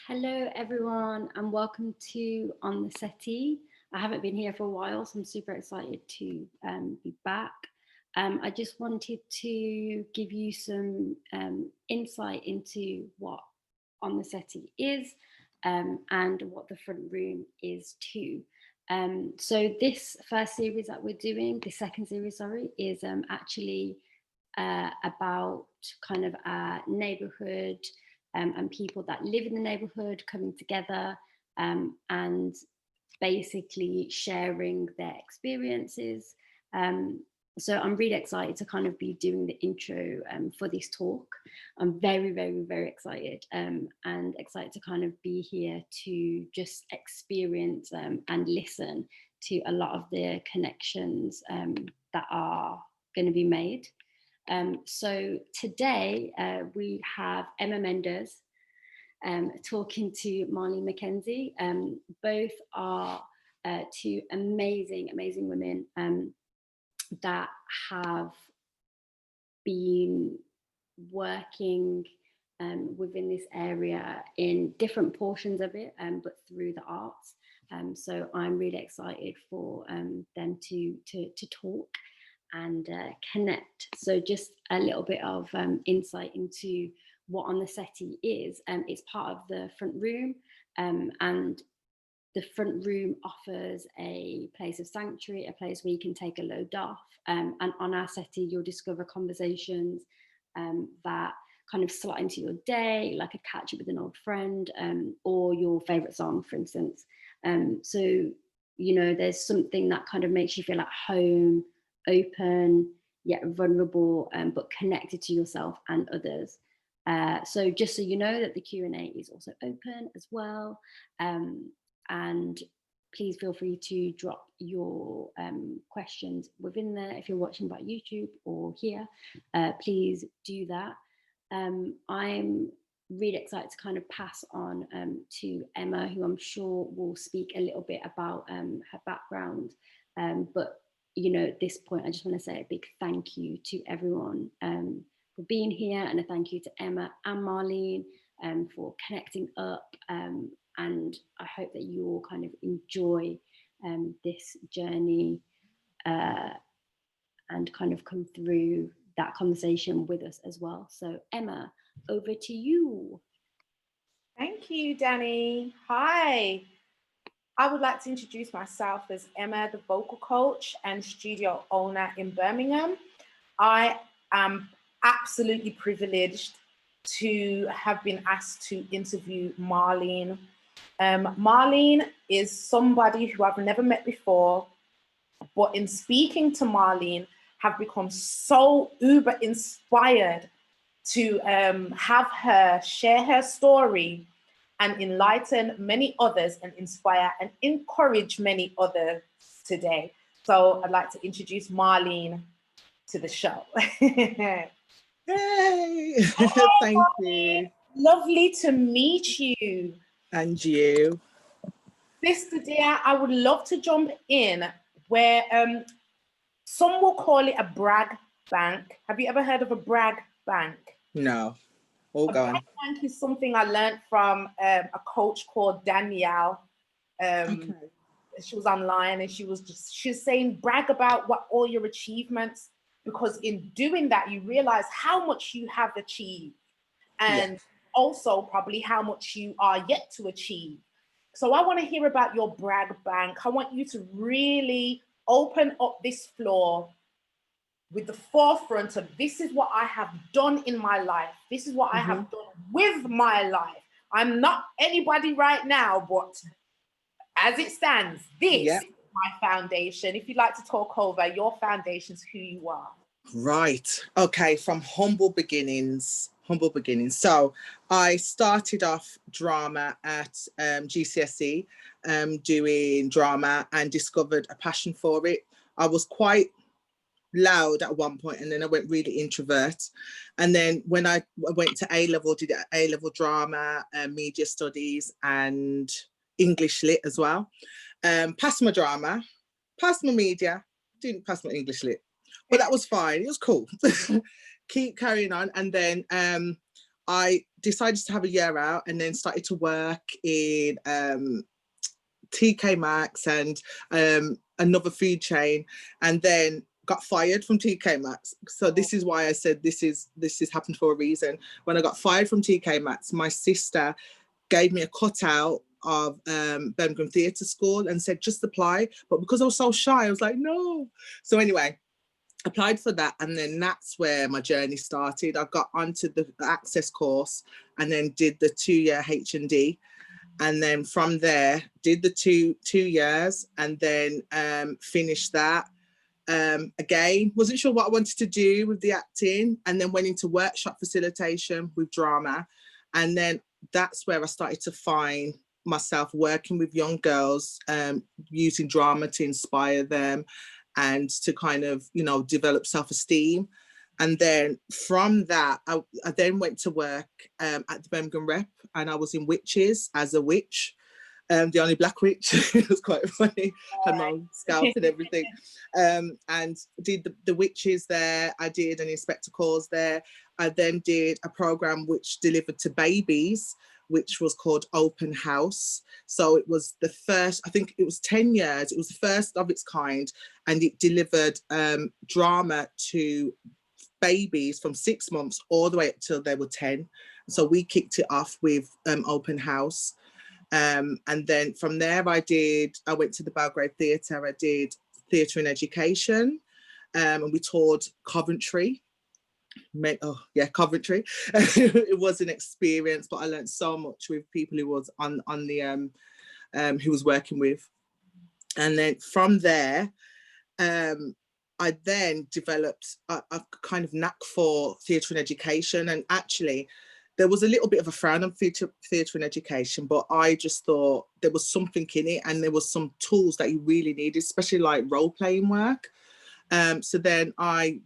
Hello everyone and welcome to On the Settee. I haven't been here for a while, so I'm super excited to be back. I just wanted to give you some insight into what On the Settee is and what the front room is too. So this first series that we're doing, the second series, sorry, is actually about kind of our neighbourhood and people that live in the neighbourhood coming together and basically sharing their experiences. So I'm really excited to kind of be doing the intro for this talk. I'm very, very, very excited and excited to kind of be here to just experience and listen to a lot of the connections that are going to be made. So today we have Emma Mendes talking to Marlene Mckenzie. Both are two amazing, amazing women that have been working within this area in different portions of it, but through the arts. So I'm really excited for them to talk and connect. So just a little bit of insight into what On the Settee is. It's part of the front room, and the front room offers a place of sanctuary, a place where you can take a load off. And on our settee, you'll discover conversations that kind of slot into your day, like a catch up with an old friend, or your favorite song, for instance. So, you know, there's something that kind of makes you feel at home, open, yet vulnerable, but connected to yourself and others. So just so you know that the Q&A is also open as well. And please feel free to drop your questions within there. If you're watching by YouTube or here, please do that. I'm really excited to kind of pass on to Emma, who I'm sure will speak a little bit about her background. But you know, at this point, I just want to say a big thank you to everyone for being here, and a thank you to Emma and Marlene for connecting up. And I hope that you all kind of enjoy this journey and kind of come through that conversation with us as well. So Emma, over to you. Thank you, Danny. Hi. I would like to introduce myself as Emma, the vocal coach and studio owner in Birmingham. I am absolutely privileged to have been asked to interview Marlene. Marlene is somebody who I've never met before, but in speaking to Marlene, have become so uber inspired to have her share her story and enlighten many others and inspire and encourage many others today. So I'd like to introduce Marlene to the show. Yay! Thank you. Lovely to meet you. And you. Sister dear, I would love to jump in where some will call it a brag bank. Have you ever heard of a brag bank? No. All gone. Brag bank is something I learned from a coach called Danielle. Okay. She was online and she's saying brag about what all your achievements, because in doing that you realize how much you have achieved and also probably how much you are yet to achieve. So I want to hear about your brag bank. I want you to really open up this floor with the forefront of this is what I have done in my life. This is what I have done with my life. I'm not anybody right now, but as it stands, this is my foundation. If you'd like to talk over your foundations, who you are. Right. Okay. From humble beginnings. So I started off drama at GCSE, doing drama, and discovered a passion for it. I was quite loud at one point, and then I went really introvert. And then when I went to A-level, did A-level drama, media studies, and English lit as well. Passed my drama, passed my media, didn't pass my English lit, but that was fine. It was cool. Keep carrying on. And then I decided to have a year out and then started to work in TK Maxx and another food chain, and then got fired from TK Maxx. So this is why I said this is happened for a reason. When I got fired from TK Maxx, my sister gave me a cutout of Birmingham Theatre School and said, just apply. But because I was so shy, I was like, no. So anyway, applied for that, and then that's where my journey started. I got onto the access course and then did the 2-year H&D, and then from there did the two years, and then finished that. Again, wasn't sure what I wanted to do with the acting, and then went into workshop facilitation with drama, and then that's where I started to find myself working with young girls, using drama to inspire them and to kind of, you know, develop self-esteem. And then from that, I then went to work at the Birmingham Rep, and I was in Witches as a witch, the only black witch. It was quite funny, had my own scalp and everything. And did the Witches there. I did an Inspector Calls there. I then did a program which delivered to babies, which was called Open House. So it was the first, I think it was 10 years, it was the first of its kind, and it delivered drama to babies from 6 months all the way up till they were 10. So we kicked it off with Open House. And then from there I went to the Belgrade Theatre. I did theatre and education, and we toured Coventry. Coventry. It was an experience, but I learned so much with people who was on the who was working with. And then from there, I then developed a kind of knack for theatre and education. And actually, there was a little bit of a frown on theatre and education, but I just thought there was something in it, and there was some tools that you really needed, especially like role-playing work. So then I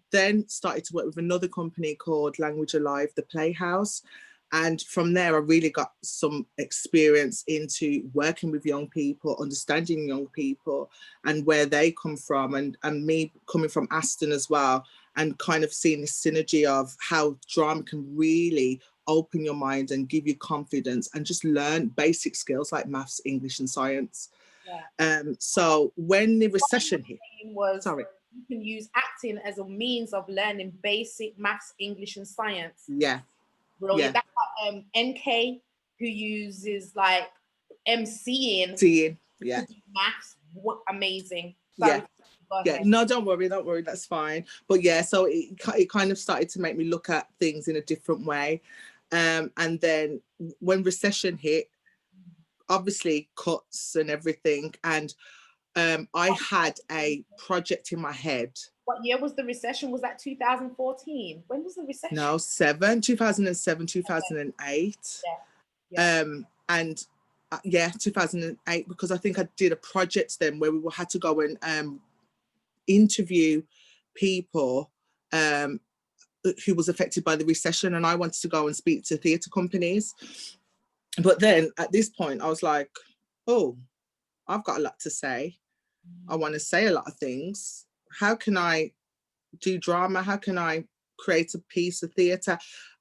started to work with another company called Language Alive, the Playhouse. And from there, I really got some experience into working with young people, understanding young people and where they come from, and me coming from Aston as well, and kind of seeing the synergy of how drama can really open your mind and give you confidence and just learn basic skills like maths, English and science. Yeah. So when the recession hit, you can use acting as a means of learning basic maths, English and science. Yeah. Brilliant. Yeah. That's like NK, who uses like MCing. Yeah. Maths. What amazing. Sorry. Yeah. No, don't worry, that's fine. But yeah, so it kind of started to make me look at things in a different way. And then when recession hit, obviously cuts and everything, and I had a project in my head. What year was the recession? Was that 2014? When was the recession? No, 2007, 2008. Yeah. And 2008, because I think I did a project then where we had to go and interview people who was affected by the recession, and I wanted to go and speak to theatre companies. But then at this point, I was like, oh, I've got a lot to say. I want to say a lot of things. How can I do drama? How can I create a piece of theatre?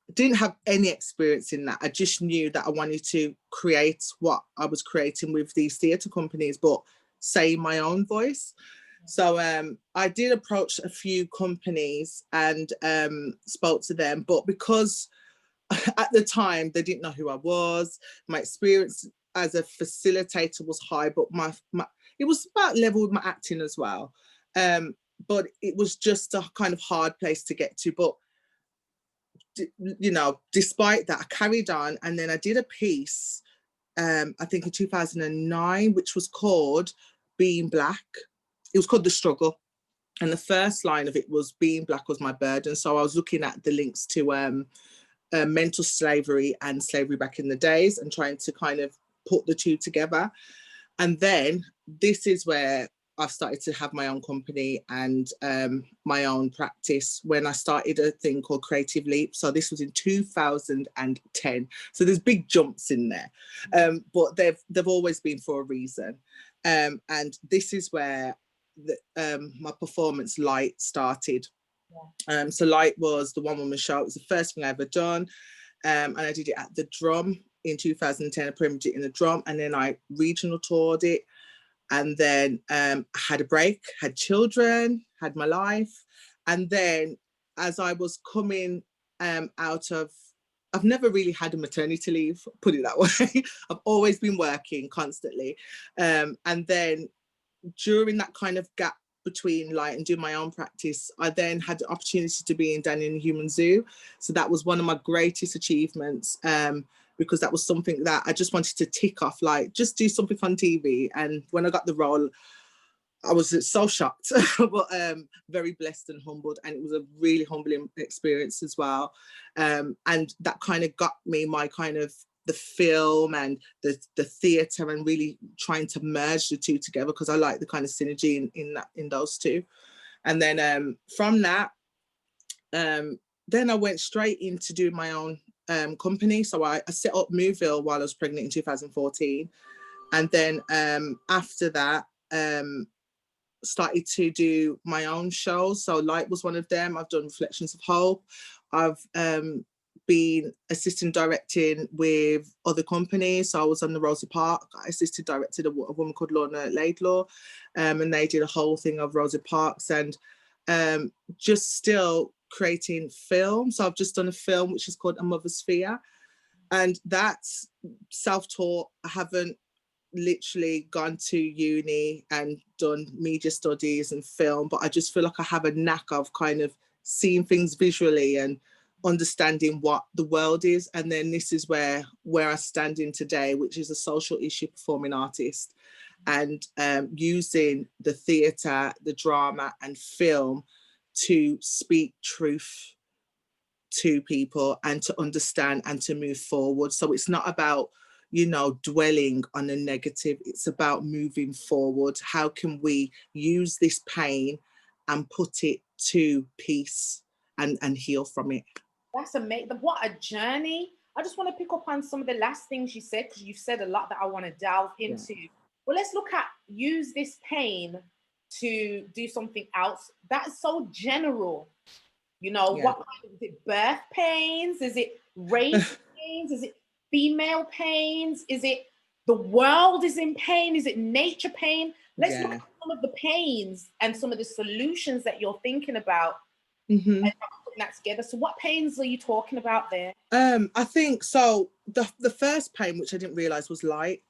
I didn't have any experience in that. I just knew that I wanted to create what I was creating with these theatre companies, but say my own voice. So I did approach a few companies and spoke to them, but because at the time they didn't know who I was, my experience as a facilitator was high, but my it was about level with my acting as well. But it was just a kind of hard place to get to. But, you know, despite that, I carried on. And then I did a piece, I think in 2009, which was called Being Black. It was called The Struggle. And the first line of it was being Black was my burden. So I was looking at the links to mental slavery and slavery back in the days and trying to kind of put the two together. And then this is where I've started to have my own company and my own practice when I started a thing called Creative Leap. So this was in 2010. So there's big jumps in there, but they've always been for a reason. And this is where my performance Light started. Yeah. So Light was the one-woman show. It was the first thing I ever done. and I did it at the Drum in 2010. I premiered it in the Drum, and then I regional toured it, and then had a break, had children, had my life, and then as I was coming out of, I've never really had a maternity leave, put it that way. I've always been working constantly, and then during that kind of gap between like and doing my own practice, I then had the opportunity to be in Danny and the Human Zoo. So that was one of my greatest achievements, because that was something that I just wanted to tick off, like just do something on TV. And when I got the role, I was so shocked, but very blessed and humbled. And it was a really humbling experience as well. And that kind of got me my kind of the film and the theatre, and really trying to merge the two together, because I like the kind of synergy in those two. And then from that, then I went straight into doing my own company. So I set up Moville while I was pregnant in 2014. And then after that, started to do my own shows. So Light was one of them. I've done Reflections of Hope. I've been assistant directing with other companies. So I was on the Rosa Park. I assisted directed a woman called Lorna Laidlaw, and they did a whole thing of Rosa Parks, and just still creating film. So I've just done a film which is called A Mother's Fear, and that's self-taught. I haven't literally gone to uni and done media studies and film, but I just feel like I have a knack of kind of seeing things visually and understanding what the world is. And then this is where I stand in today, which is a social issue performing artist, and using the theatre, the drama and film to speak truth to people and to understand and to move forward. So it's not about, you know, dwelling on the negative. It's about moving forward. How can we use this pain and put it to peace and heal from it? That's amazing. What a journey. I just want to pick up on some of the last things you said, because you've said a lot that I want to delve into. Yeah. Well, let's look at use this pain to do something else. That's so general. You know, yeah. What kind of, is it birth pains? Is it race pains? Is it female pains? Is it the world is in pain? Is it nature pain? Let's look at some of the pains and some of the solutions that you're thinking about. Mm-hmm. And putting that together. So what pains are you talking about there? I think so the first pain, which I didn't realize, was light,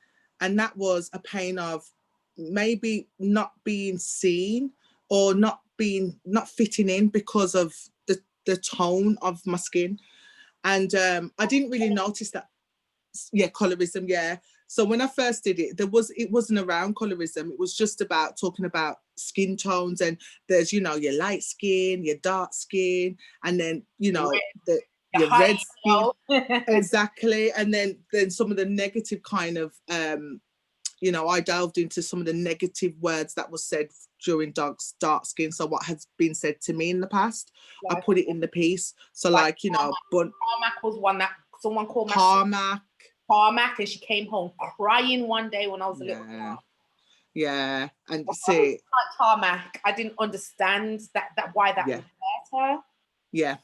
and that was a pain of maybe not being seen or not fitting in because of the tone of my skin. And I didn't really notice that. Yeah, colorism. Yeah. So when I first did it, it wasn't around colorism. It was just about talking about skin tones, and there's, you know, your light skin, your dark skin, and then, you know, your red skin. Exactly. And then some of the negative kind of, you know, I delved into some of the negative words that was said during dark skin. So what has been said to me in the past, I put it in the piece. So like, you know, but Tarmac was one that someone called Tarmac, and she came home crying one day when I was a little girl. Yeah, and see, like Tarmac, I didn't understand that why that would hurt her. Yeah,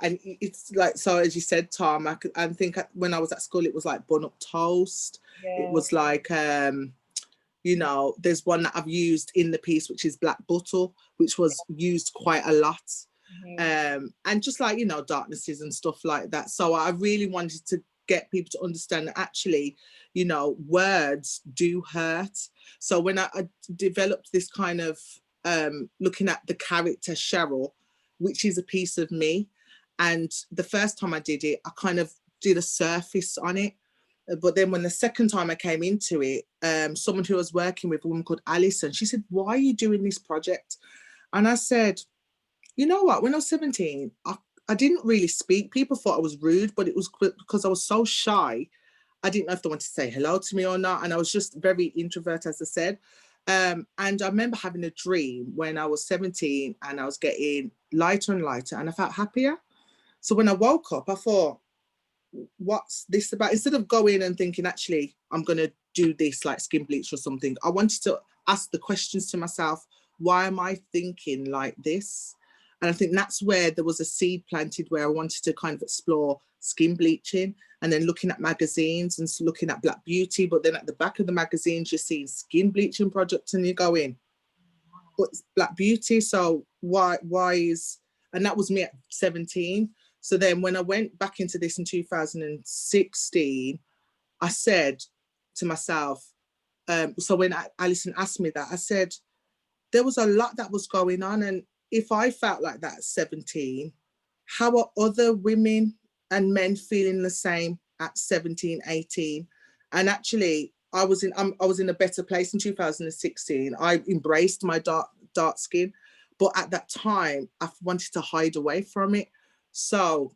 and it's like, so as you said, Tarmac. I think when I was at school, it was like bun up toast. It was like, you know, there's one that I've used in the piece, which is black butter, which was used quite a lot. Mm-hmm. And just like, you know, darknesses and stuff like that. So I really wanted to get people to understand that actually, you know, words do hurt. So when I developed this kind of looking at the character Cheryl, which is a piece of me, and the first time I did it, I kind of did a surface on it. But then when the second time I came into it, someone who I was working with, a woman called Alison, she said, "Why are you doing this project?" And I said, you know what, when I was 17, I didn't really speak. People thought I was rude, but it was because I was so shy. I didn't know if they wanted to say hello to me or not. And I was just very introvert, as I said. And I remember having a dream when I was 17 and I was getting lighter and lighter and I felt happier. So when I woke up, I thought, what's this about? Instead of going and thinking, actually, I'm going to do this like skin bleach or something, I wanted to ask the questions to myself, why am I thinking like this? And I think that's where there was a seed planted where I wanted to kind of explore skin bleaching, and then looking at magazines and looking at Black Beauty. But then at the back of the magazines, you're seeing skin bleaching projects and you're going, but it's Black Beauty. So why is, and that was me at 17. So then when I went back into this in 2016, I said to myself, so when Alison asked me that, I said, there was a lot that was going on. And if I felt like that at 17, how are other women and men feeling the same at 17, 18? And actually, I was in a better place in 2016. I embraced my dark skin, but at that time, I wanted to hide away from it. So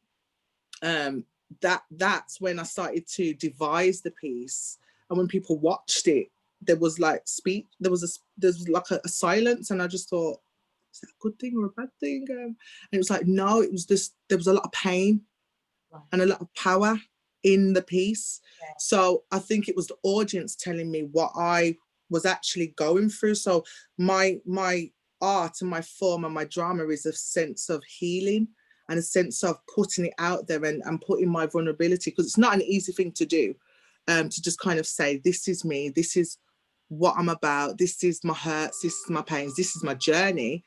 that's when I started to devise the piece. And when people watched it, there was like there was like a silence, and I just thought, is that a good thing or a bad thing? And it was like, no, it was just, there was a lot of pain and a lot of power in the piece. Yeah. So I think it was the audience telling me what I was actually going through. So my art and my form and my drama is a sense of healing and a sense of putting it out there and putting my vulnerability, because it's not an easy thing to do, to just kind of say, this is me, this is what I'm about, this is my hurts, this is my pains, this is my journey.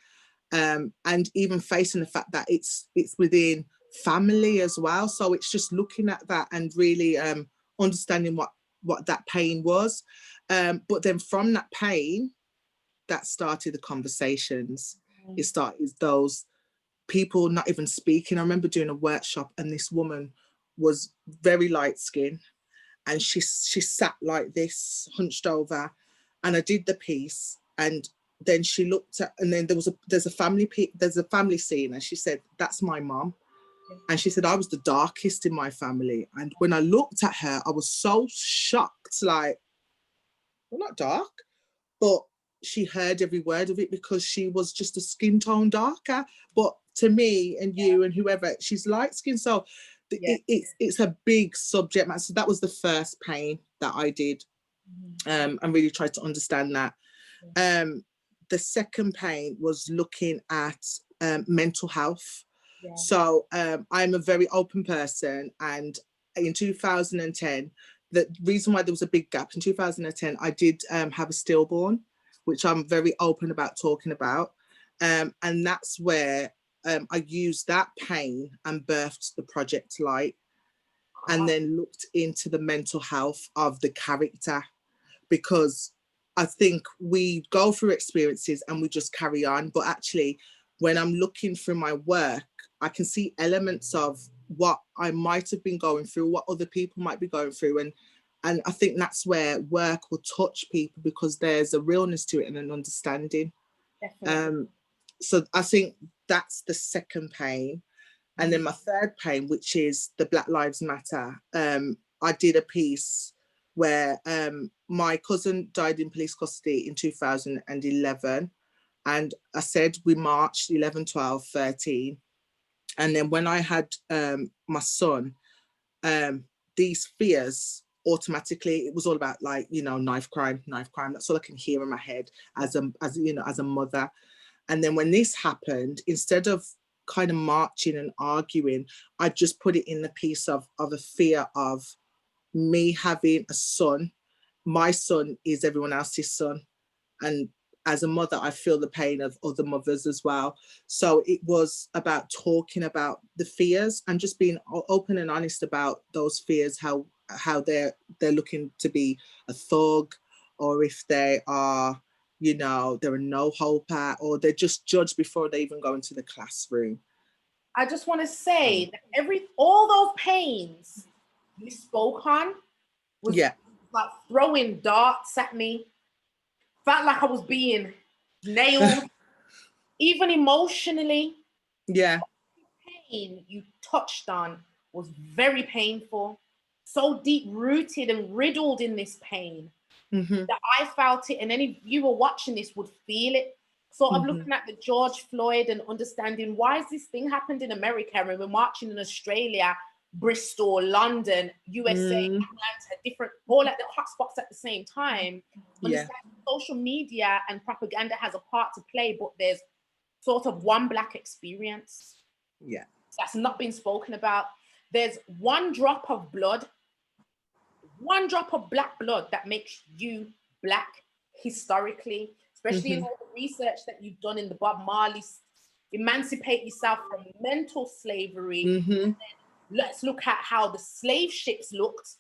And even facing the fact that it's within family as well. So it's just looking at that and really understanding what that pain was. But then from that pain, that started the conversations. It started those people not even speaking. I remember doing a workshop and this woman was very light skinned, and she sat like this, hunched over, and I did the piece, and then she looked at, and then there's a family scene, and she said, that's my mom. And she said, I was the darkest in my family. And when I looked at her, I was so shocked, like, well, not dark, but she heard every word of it because she was just a skin tone darker. But to me and you and whoever, she's light skinned. So it's a big subject matter. So that was the first pain that I did, and really tried to understand that. The second pain was looking at mental health. Yeah. So I'm a very open person, and in 2010, the reason why there was a big gap, in 2010, I did have a stillborn, which I'm very open about talking about. And that's where I used that pain and birthed the project Light, and then looked into the mental health of the character, because I think we go through experiences and we just carry on. But actually, when I'm looking through my work, I can see elements of what I might have been going through, what other people might be going through. And I think that's where work will touch people, because there's a realness to it and an understanding. So I think that's the second pain. And then my third pain, which is the Black Lives Matter. I did a piece where my cousin died in police custody in 2011. And I said we marched 11, 12, 13. And then when I had my son, these fears automatically, it was all about, like, you know, knife crime. That's all I can hear in my head as a mother. And then when this happened, instead of kind of marching and arguing, I just put it in the piece of a fear of me having a son. My son is everyone else's son. And as a mother, I feel the pain of other mothers as well. So it was about talking about the fears and just being open and honest about those fears, how they're looking to be a thug, or if they are, you know, they're a no hope at, or they're just judged before they even go into the classroom. I just want to say that all those pains you spoke on was like throwing darts at me. Felt like I was being nailed, even emotionally. Yeah. The pain you touched on was very painful, so deep rooted and riddled in this pain that I felt it, and any viewer watching this would feel it. Sort of looking at the George Floyd and understanding, why has this thing happened in America and we're marching in Australia, Bristol, London, USA, Atlanta, different, all at the hotspots at the same time. Understand social media and propaganda has a part to play, but there's sort of one Black experience. Yeah. That's not been spoken about. There's one drop of blood, one drop of Black blood that makes you Black historically, especially in all the research that you've done in the Bob Marley, emancipate yourself from mental slavery. Let's look at how the slave ships looked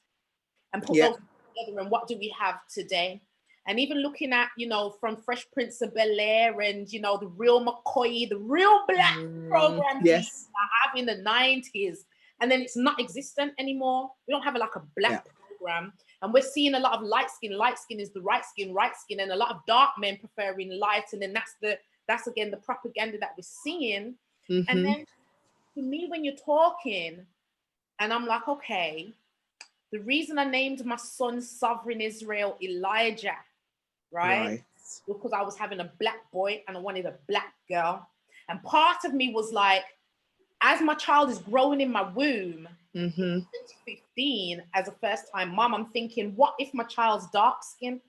and put those together, and what do we have today? And even looking at, you know, from Fresh Prince of Bel-Air and, you know, the real McCoy, the real Black programs we have in the 90s. And then it's not existent anymore. We don't have like a Black program. And we're seeing a lot of light skin. Light skin is the right skin, and a lot of dark men preferring light. And then that's again the propaganda that we're seeing. And then for me, when you're talking, and I'm like, okay, the reason I named my son Sovereign Israel Elijah, right? Because I was having a Black boy and I wanted a Black girl. And part of me was like, as my child is growing in my womb, in 2015, as a first-time mom, I'm thinking, what if my child's dark skinned?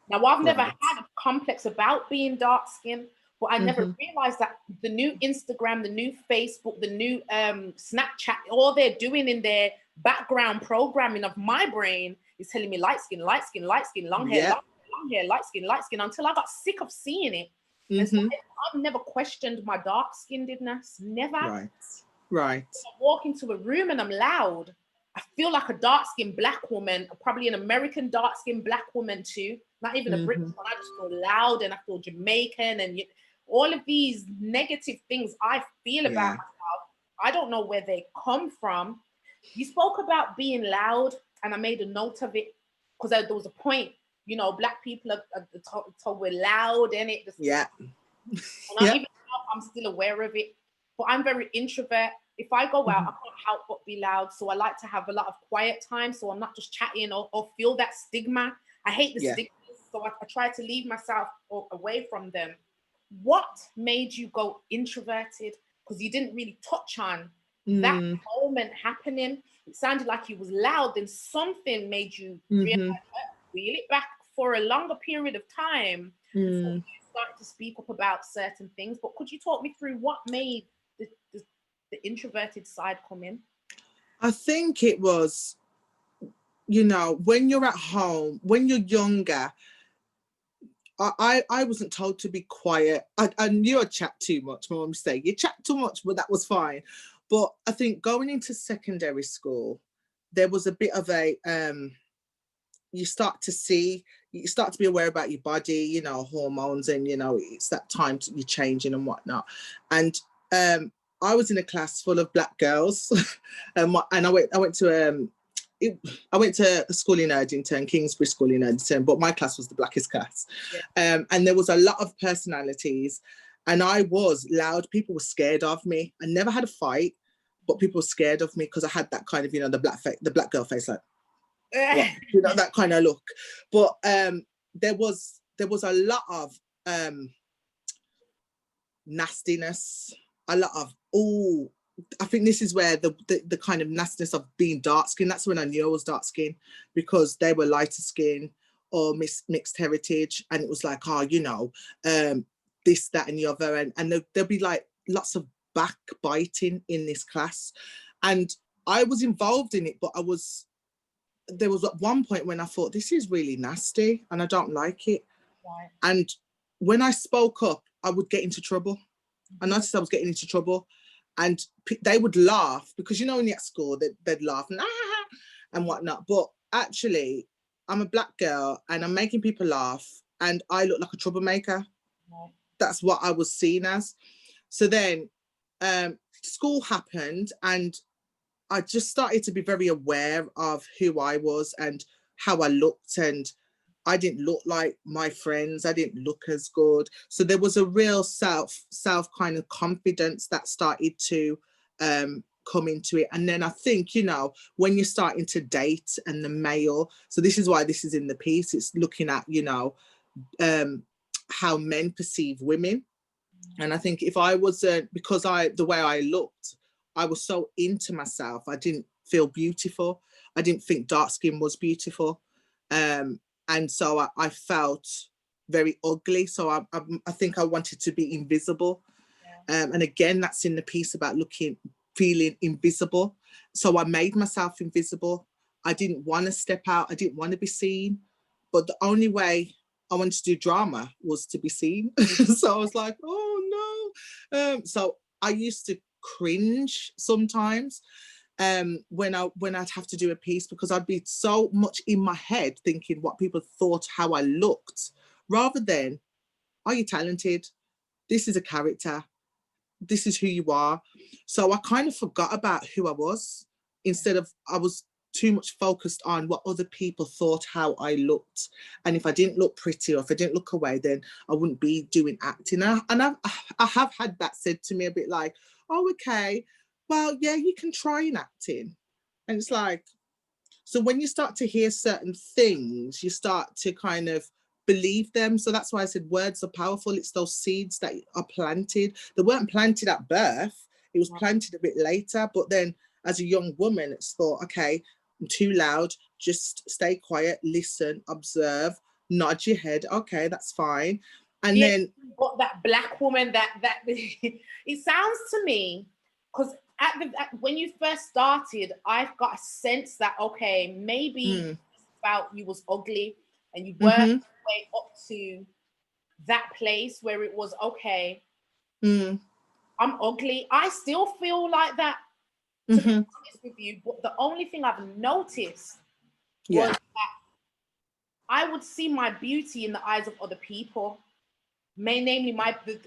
Now, I've never had a complex about being dark skinned, but I never realized that the new Instagram, the new Facebook, the new Snapchat, all they're doing in their background programming of my brain is telling me light skin, light skin, light skin, long hair, long hair, light skin, until I got sick of seeing it. And so I've never questioned my dark skinnedness, never. Right. I walk into a room and I'm loud. I feel like a dark skinned Black woman, probably an American dark skinned Black woman too, not even a British one. I just feel loud and I feel Jamaican, and all of these negative things I feel about myself. I don't know where they come from. You spoke about being loud, and I made a note of it because there was a point, you know, Black people are told we're loud, and it just, and even now, I'm still aware of it, but I'm very introvert. If I go out, I can't help but be loud. So I like to have a lot of quiet time, so I'm not just chatting or feel that stigma. I hate the stigma, so I try to leave myself away from them. What made you go introverted? Because you didn't really touch on that moment happening. It sounded like you was loud, then something made you realize, reel it back for a longer period of time before you started to speak up about certain things. But could you talk me through what made the introverted side come in? I think it was, you know, when you're at home, when you're younger, I wasn't told to be quiet. I knew I chat too much. My mum would say, you chat too much, but that was fine. But I think going into secondary school, there was a bit of a, you start to be aware about your body, you know, hormones, and, you know, it's that time you're changing and whatnot. And I was in a class full of Black girls, and I went to a school in Erdington, Kingsbury School in Erdington, but my class was the blackest class. And there was a lot of personalities, and I was loud. People were scared of me. I never had a fight, but people were scared of me because I had that kind of, you know, the black girl face, like, you know, that kind of look. But there was a lot of nastiness, a lot of, I think this is where the kind of nastiness of being dark skinned, that's when I knew I was dark skinned, because they were lighter skin or mixed heritage. And it was like, oh, you know, this, that, and the other. And there'll be like lots of backbiting in this class. And I was involved in it, but there was at one point when I thought, this is really nasty and I don't like it. And when I spoke up, I would get into trouble. I noticed I was getting into trouble. And they would laugh, because, you know, when you're at school, they'd laugh and whatnot. But actually, I'm a Black girl and I'm making people laugh, and I look like a troublemaker. That's what I was seen as. So then school happened, and I just started to be very aware of who I was and how I looked, and I didn't look like my friends. I didn't look as good. So there was a real self kind of confidence that started to come into it. And then I think, you know, when you're starting to date and the male, so this is why this is in the piece, it's looking at, you know, how men perceive women. And I think if I wasn't, because the way I looked, I was so into myself, I didn't feel beautiful. I didn't think dark skin was beautiful. And so I felt very ugly. So I think I wanted to be invisible. And again, that's in the piece about feeling invisible. So I made myself invisible. I didn't want to step out. I didn't want to be seen. But the only way I wanted to do drama was to be seen. So I was like, oh no. So I used to cringe sometimes when I'd have to do a piece, because I'd be so much in my head thinking what people thought how I looked, rather than, are you talented? This is a character. This is who you are. So I kind of forgot about who I was. Instead of, I was too much focused on what other people thought how I looked. And if I didn't look pretty, or if I didn't look away, then I wouldn't be doing acting. And I have had that said to me a bit like, oh, okay, well, yeah, you can try in acting. And it's like, so when you start to hear certain things, you start to kind of believe them. So that's why I said words are powerful. It's those seeds that are planted. They weren't planted at birth. It was planted a bit later. But then as a young woman, it's thought, okay, I'm too loud. Just stay quiet, listen, observe, nod your head. Okay, that's fine. And then got that black woman that it sounds to me, because when you first started, I've got a sense that, okay, maybe it's about you was ugly and you worked your way up to that place where it was, okay, I'm ugly. I still feel like that, to be honest with you. But the only thing I've noticed was that I would see my beauty in the eyes of other people. Namely,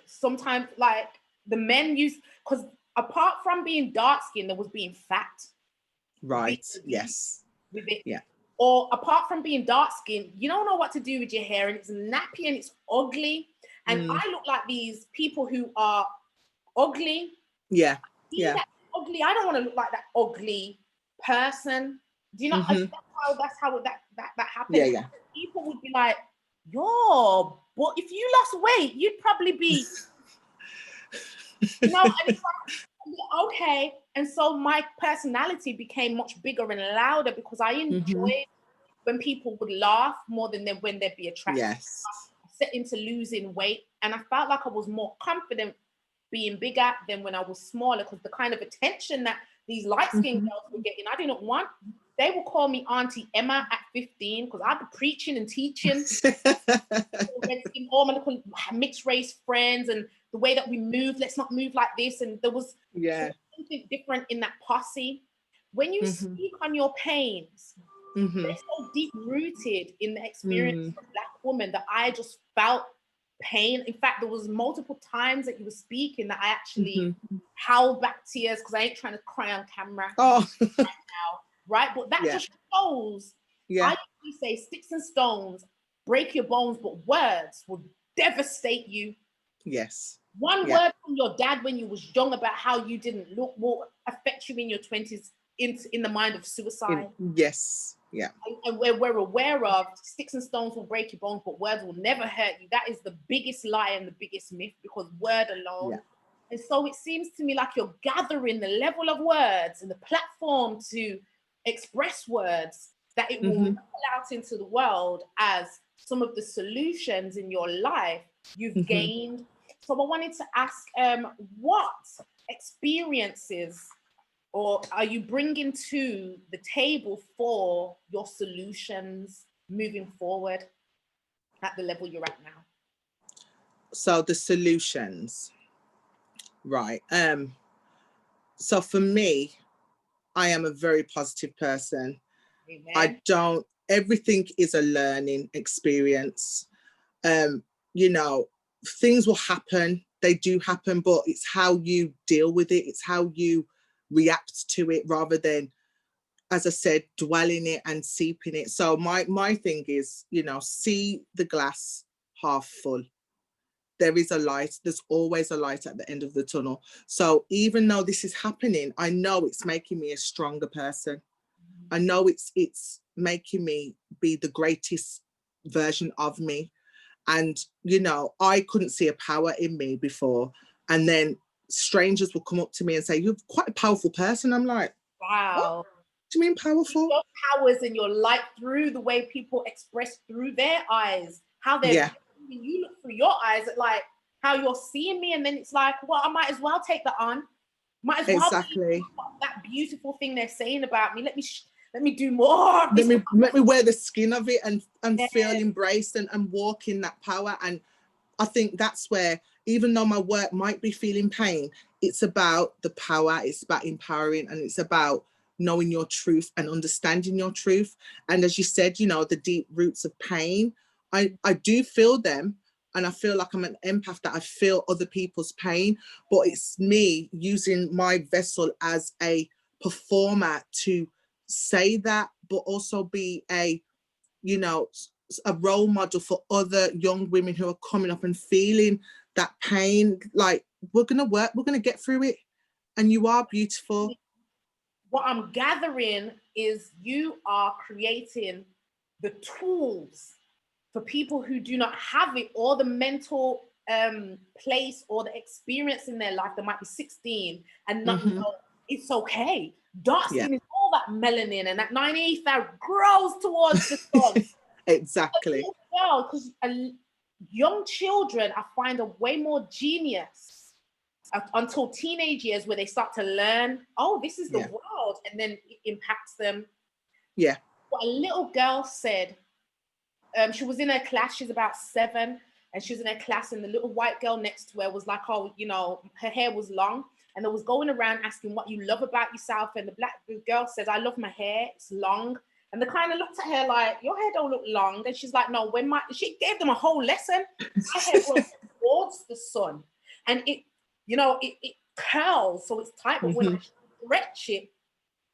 sometimes like the men used, because apart from being dark skinned, there was being fat. Right. Yes. With it. Yeah. Or apart from being dark skinned, you don't know what to do with your hair, and it's nappy and it's ugly. And I look like these people who are ugly. Yeah. That ugly. I don't want to look like that ugly person. Do you know? That's how that happens. Yeah. Yeah. People would be like, yo, but if you lost weight, you'd probably be, and it's like, okay. And so my personality became much bigger and louder, because I enjoyed when people would laugh more than when they'd be attracted. Yes. Set into losing weight, and I felt like I was more confident being bigger than when I was smaller, because the kind of attention that these light-skinned girls were getting, I didn't want. They would call me Auntie Emma at 15, because I'd be preaching and teaching. All my little mixed race friends, and the way that we move, let's not move like this. And there was something different in that posse. When you speak on your pains, they're so deep rooted in the experience of a Black woman that I just felt pain. In fact, there was multiple times that you were speaking that I actually howled back tears, because I ain't trying to cry on camera right now, right? But that just shows. I usually say sticks and stones break your bones, but words will devastate you. Yes. One word from your dad when you was young about how you didn't look will affect you in your 20s in the mind of suicide. Yes. Yeah. And we're aware of sticks and stones will break your bones, but words will never hurt you. That is the biggest lie and the biggest myth, because word alone. Yeah. And so it seems to me like you're gathering the level of words and the platform to express words, that it will ripple out into the world as some of the solutions in your life you've gained. So I wanted to ask, what experiences or are you bringing to the table for your solutions moving forward at the level you're at now? So the solutions, right. So for me, I am a very positive person. Amen. Everything is a learning experience. Things will happen, they do happen, but it's how you deal with it. It's how you react to it, rather than, as I said, dwell in it and seep in it. So my thing is, see the glass half full. There is a light. There's always a light at the end of the tunnel. So even though this is happening, I know it's making me a stronger person. I know it's making me be the greatest version of me. And, I couldn't see a power in me before. And then strangers will come up to me and say, you're quite a powerful person. I'm like, wow. What do you mean powerful? Your powers and your light through the way people express through their eyes, how they're you look through your eyes at like how you're seeing me, and then it's like, well, I might as well take that on. Might as well Exactly. that beautiful thing they're saying about me. Let me do more. Let me wear the skin of it and Yeah. feel embraced and walk in that power. And I think that's where, even though my work might be feeling pain, it's about the power, it's about empowering, and it's about knowing your truth and understanding your truth. And as you said, you know, the deep roots of pain, I do feel them, and I feel like I'm an empath, that I feel other people's pain, but it's me using my vessel as a performer to say that, but also be a, you know, a role model for other young women who are coming up and feeling that pain. Like, we're gonna work, we're gonna get through it, and you are beautiful. What I'm gathering is you are creating the tools for people who do not have it, or the mental place or the experience in their life. They might be 16 and not know it's okay. Dark skin is all that melanin and that 98 that grows towards the sun. Exactly. Because young children, I find, are way more genius until teenage years, where they start to learn, oh, this is the world, and then it impacts them. Yeah. What a little girl said, she was in her class, she's about 7, and she was in her class, and the little white girl next to her was like, oh, you know, her hair was long, and they was going around asking what you love about yourself, and the girl says, I love my hair, it's long. And they kind of looked at her like, your hair don't look long. And she's like, no, she gave them a whole lesson. My hair grows towards the sun, and it, you know, it curls, so it's tight, but when I stretch it,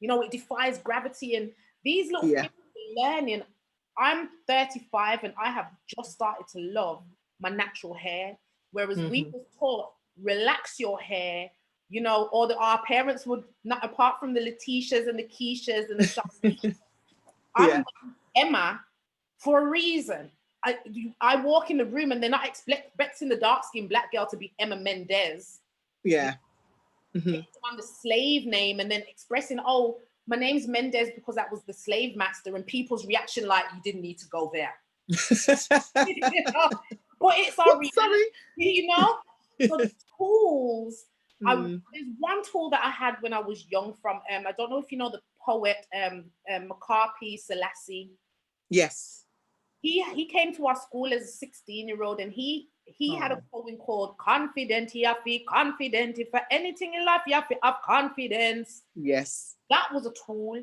you know, it defies gravity. And these little people are learning. I'm 35 and I have just started to love my natural hair, whereas we were taught, relax your hair, you know, or our parents would not, apart from the Letitias and the Keishas and the Shanice, I'm Emma for a reason. I walk in the room and they're not expecting the dark-skinned Black girl to be Emma Mendez. Yeah. On the slave name, and then expressing, oh, my name's Mendez because that was the slave master, and people's reaction like, you didn't need to go there. You know? But it's our reality, you know? So the tools, there's one tool that I had when I was young from, I don't know if you know the poet, Macapi Selassie. Yes. He came to our school as a 16-year-old, and he had a poem called Confident. You have to be confident. For anything in life, you have to have confidence. Yes. That was a tool,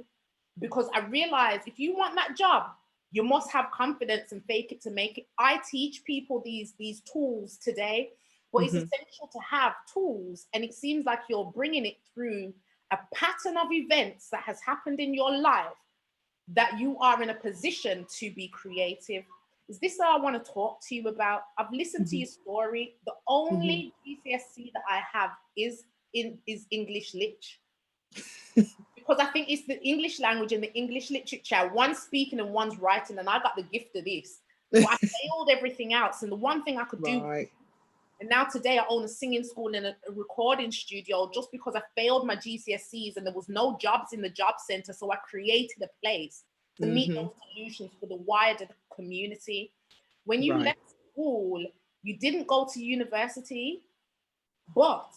because I realized if you want that job, you must have confidence and fake it to make it. I teach people these tools today, but it's essential to have tools. And it seems like you're bringing it through a pattern of events that has happened in your life, that you are in a position to be creative. Is this what I want to talk to you about? I've listened to your story. The only GCSE that I have is English Lit. Because I think it's the English language and the English literature. One's speaking and one's writing, and I got the gift of this. But I failed everything else. And the one thing I could do, and now today I own a singing school and a recording studio, just because I failed my GCSEs and there was no jobs in the job center. So I created a place to meet those solutions for the wider community. When you left school, you didn't go to university, but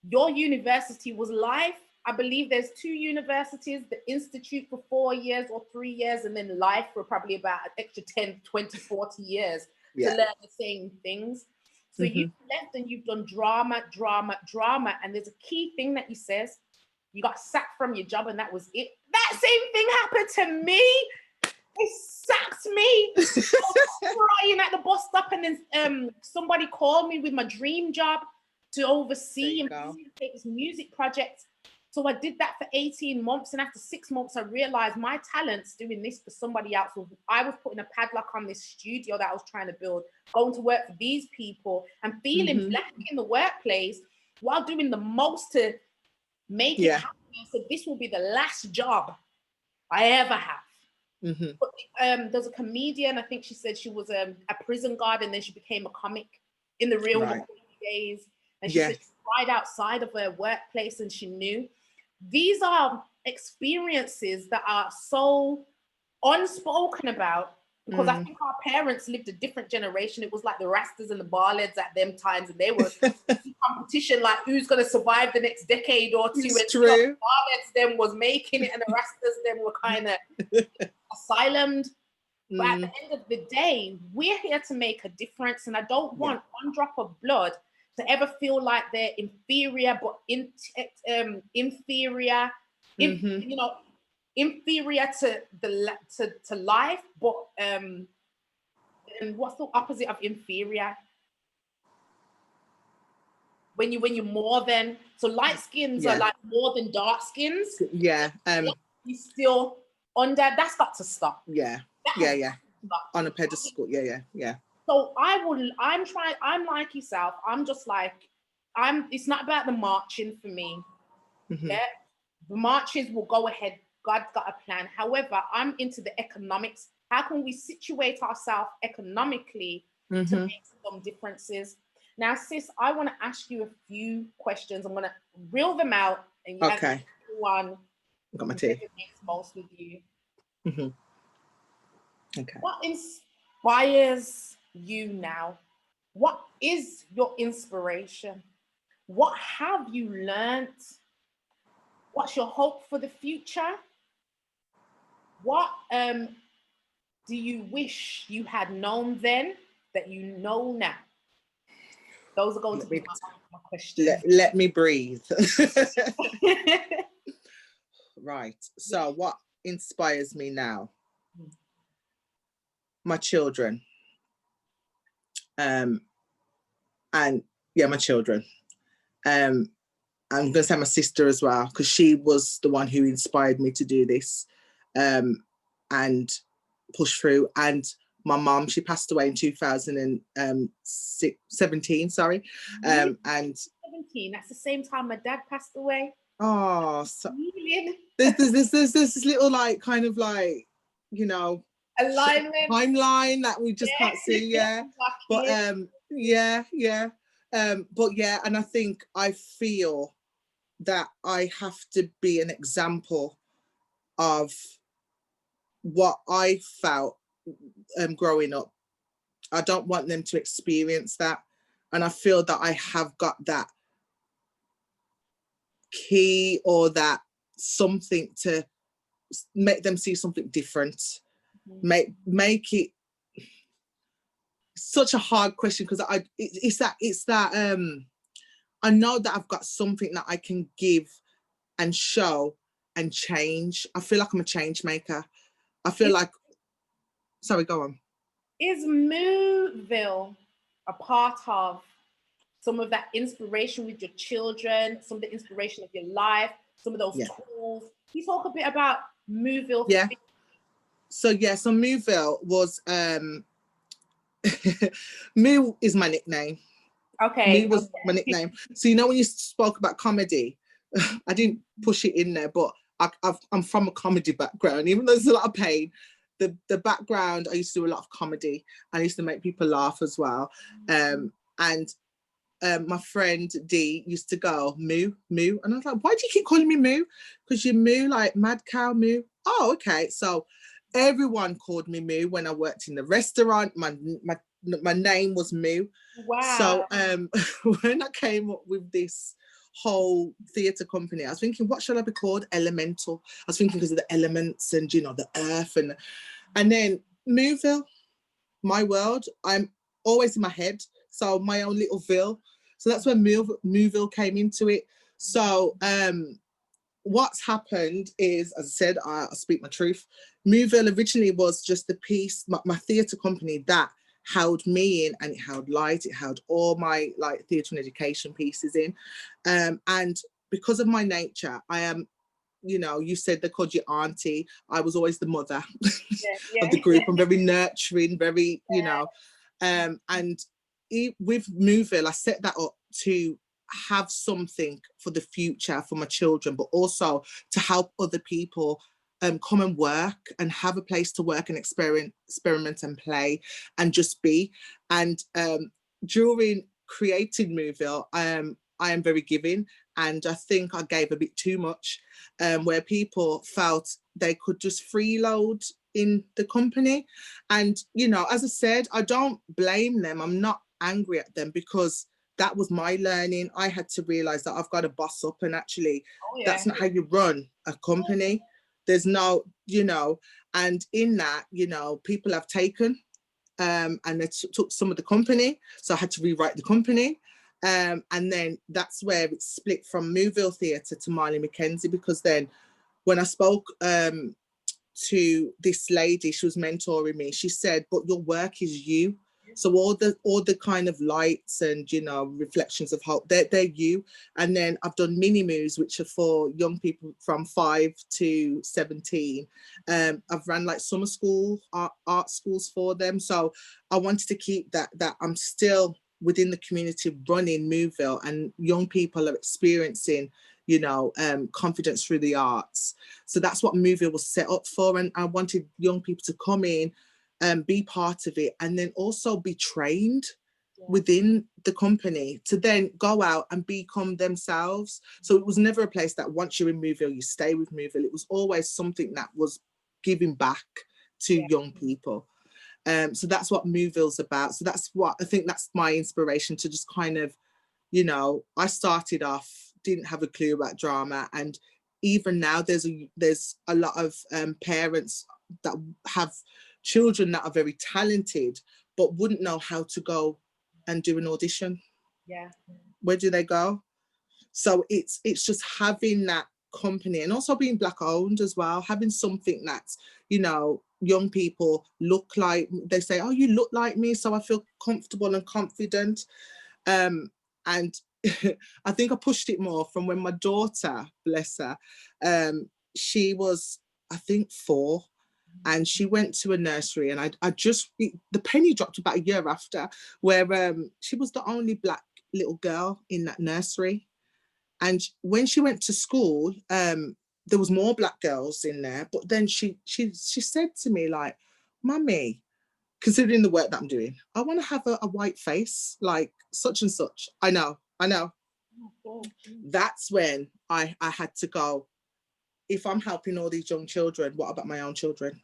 your university was life. I believe there's 2 universities, the Institute for 4 years or 3 years, and then life for probably about an extra 10, 20, 40 years to learn the same things. So you've left and you've done drama. And there's a key thing that he says, you got sacked from your job and that was it. That same thing happened to me. They sacked me. I was crying at the bus stop, and then somebody called me with my dream job to oversee and facilitate this music project. So I did that for 18 months. And after 6 months, I realized my talents doing this for somebody else. I was putting a padlock on this studio that I was trying to build, going to work for these people and feeling Black in the workplace while doing the most to make it happen. So this will be the last job I ever have. But, there's a comedian, I think she said she was a prison guard, and then she became a comic in the real days. And she said she tried outside of her workplace and she knew. These are experiences that are so unspoken about, because I think our parents lived a different generation. It was like the Rastas and the Barleds at them times, and they were in competition, like who's going to survive the next decade or two. It's and true. The Barleds then was making it, and the Rastas then were kind of asylumed. But at the end of the day, we're here to make a difference, and I don't want one drop of blood to ever feel like they're inferior, but inferior, you know, inferior to to life, but and what's the opposite of inferior? When you're more than, so light skins are like more than dark skins. Yeah. You still under, that's got to stop. Yeah. On a pedestal. Yeah. So I'm like yourself. I'm just like, it's not about the marching for me. Yeah. The marches will go ahead. God's got a plan. However, I'm into the economics. How can we situate ourselves economically to make some differences? Now, sis, I want to ask you a few questions. I'm going to reel them out, and you have one. I've got my tea. Makes most with you. Okay. What inspires you now? What is your inspiration? What have you learned? What's your hope for the future? What do you wish you had known then that you know now? Those are going to be my questions. Let me breathe. Right. So what inspires me now? My children. And yeah, my children. I'm going to say my sister as well, because she was the one who inspired me to do this and push through. And my mom, she passed away in 2017, sorry. And 17, that's the same time my dad passed away. Oh, so there's this little like kind of like, you know, alignment timeline that we just can't see. But but yeah, and I think I feel that I have to be an example of what I felt growing up. I don't want them to experience that, and I feel that I have got that key or that something to make them see something different. Make it such a hard question, because it's that I know that I've got something that I can give and show and change. I feel like I'm a change maker. I feel like, sorry, go on. Is Mooville a part of some of that inspiration with your children, some of the inspiration of your life, some of those tools? Can you talk a bit about Mooville? Yeah. So Mooville was Moo is my nickname. Okay. Moo was my nickname. So when you spoke about comedy, I didn't push it in there, but I'm from a comedy background. Even though there's a lot of pain, the background, I used to do a lot of comedy. I used to make people laugh as well. And my friend Dee used to go, Moo, Moo. And I was like, why do you keep calling me Moo? Because you moo like mad cow, Moo. Oh, okay. So everyone called me Moo when I worked in the restaurant. My name was Moo. Wow. So when I came up with this whole theatre company, I was thinking, what shall I be called? Elemental. I was thinking because of the elements and, the earth. And then Mooville, my world, I'm always in my head. So my own little ville. So that's when Mooville came into it. So what's happened is, as I said, I speak my truth. Mooville originally was just the piece, my theatre company that held me in, and it held light, it held all my like theatre and education pieces in. And because of my nature, I am, you said they called you auntie. I was always the mother of the group. I'm very nurturing, very, and with Mooville, I set that up to have something for the future for my children, but also to help other people come and work and have a place to work and experiment and play and just be. And during creating Mooville, I am very giving, and I think I gave a bit too much, where people felt they could just freeload in the company. And, you know, as I said, I don't blame them. I'm not angry at them, because that was my learning. I had to realize that I've got to boss up, and actually that's not how you run a company. There's no, you know, and in that, you know, people have taken and they took some of the company. So I had to rewrite the company. And then that's where it split from Moville Theatre to Marlene Mckenzie, because then when I spoke to this lady, she was mentoring me, she said, but your work is you. So all the kind of lights and, you know, reflections of hope, they're you. And then I've done mini moves, which are for young people from 5 to 17. I've ran like summer school, art schools for them. So I wanted to keep that I'm still within the community running Moville, and young people are experiencing, you know, confidence through the arts. So that's what Moville was set up for. And I wanted young people to come in and be part of it, and then also be trained within the company to then go out and become themselves. So it was never a place that once you're in Moville, you stay with Moville. It was always something that was giving back to young people. So that's what Moville's about. So that's what I think, that's my inspiration, to just kind of, you know, I started off, didn't have a clue about drama, and even now there's a lot of parents that have children that are very talented but wouldn't know how to go and do an audition. Where do they go? So it's just having that company, and also being Black owned as well, having something that's, you know, young people look like, they say, oh, you look like me, so I feel comfortable and confident. And I think I pushed it more from when my daughter, bless her, she was, I think, 4, and she went to a nursery, and I just, the penny dropped about a year after, where she was the only Black little girl in that nursery. And when she went to school, there was more Black girls in there, but then she said to me, like, Mummy, considering the work that I'm doing, I want to have a white face, like such and such. I know. That's when I had to go, if I'm helping all these young children, what about my own children?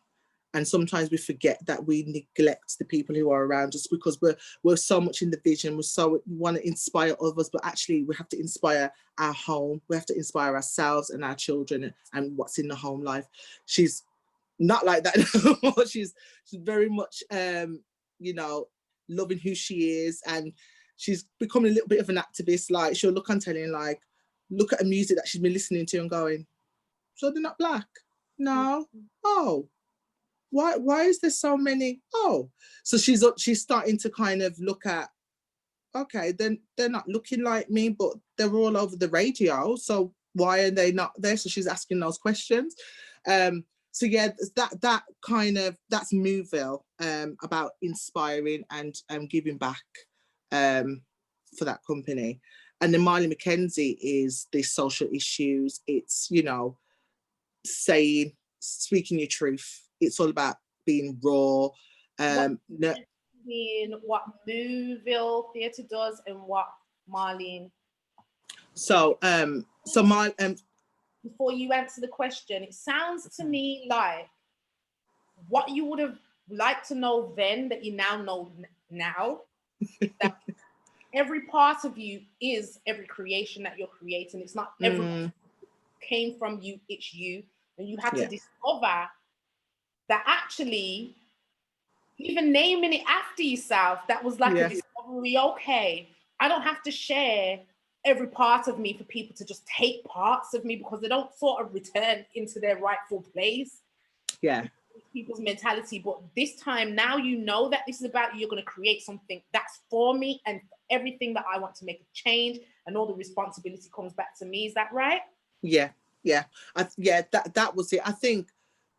And sometimes we forget that we neglect the people who are around us, because we're so much in the vision, we want to inspire others, but actually we have to inspire our home, we have to inspire ourselves and our children and what's in the home life. She's not like that anymore. She's very much, you know, loving who she is, and she's becoming a little bit of an activist. Like, she'll look on telly and like look at the music that she's been listening to and going, so they're not Black? No. Oh, why is there so many? Oh, so she's starting to kind of look at, okay, then they're not looking like me, but they're all over the radio, so why are they not there? So she's asking those questions. So yeah, that kind of, that's Moville, about inspiring and giving back for that company. And then Marlene Mckenzie is the social issues. It's, you know, speaking your truth. It's all about being raw. What Moville Theatre does and what Marlene. So before you answer the question, it sounds to me like what you would have liked to know then that you now know now, that every part of you is every creation that you're creating. It's not every came from you, it's you. And you had to discover that actually, even naming it after yourself, that was like a discovery. Okay, I don't have to share every part of me for people to just take parts of me, because they don't sort of return into their rightful place. Yeah. People's mentality. But this time, now you know that this is about you, you're going to create something that's for me, and everything that I want to make a change, and all the responsibility comes back to me. Is that right? Yeah. That was it. I think,